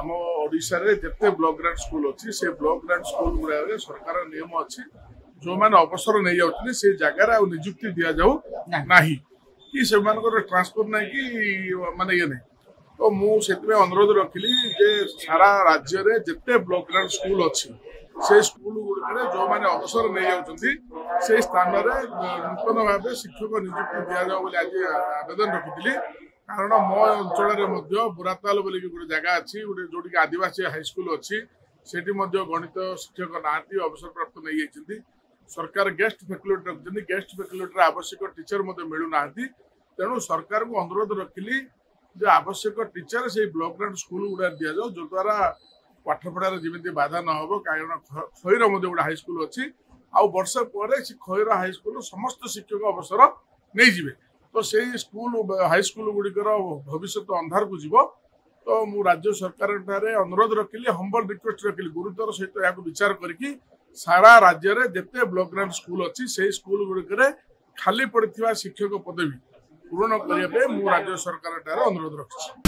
आम ओडिशा रे जिते ब्लॉक ग्रांट स्कूल अच्छी से ब्लॉक ग्रांट स्कूल गुड़ा सरकार नियम अच्छी जो मैंने अवसर नहीं जाऊँ से जगार निजुक्ति दि जाऊ ना कि से ट्रांसफर ना कि माने ये नहीं तो मुझे अनुरोध रखिली जे सारा राज्य रे जिते ब्लॉक ग्रांट स्कूल अच्छी से स्कूल गुड़िक जो मैंने अवसर नहीं जाऊँ से स्थान में नूतन भाव शिक्षक निजुक्ति दि जाऊ आज आवेदन रखी कारण मो अंचल बुराताल बोली गोटे जगह अच्छी गोटे जोटि आदिवासी हाईस्कूल अच्छी से गणित शिक्षक ना अवसर प्राप्त नहीं जाती सरकार गेस्ट फैकल्टी रखते गेस्ट फैकल्टी आवश्यक टीचर मिलूना तेणु सरकार को अनुरोध रखिली जो आवश्यक टीचर से ब्लॉक ग्रांट स्कूल गुड़ा दि जाऊ जो द्वारा पाठपढ़ार जमी बाधा न हो कारण खईर गोटे हाईस्कूल अच्छी आउ वर्ष पर खईर हाईस्कूल समस्त शिक्षक अवसर नहीं जिवे तो से स्कूल हाईस्कूल गुड़िकर भविष्य अंधार को जीव तो मु राज्य सरकार अनुरोध रखिली हम्बल रिक्वेस्ट रखिली गुरुतर सहित या विचार करके सारा राज्य में जिते ब्लॉक ग्रांट स्कूल अच्छी से स्कूल गुड़िक खाली पड़ता शिक्षक पदवी पूरण करने राज्य सरकार अनुरोध रखी।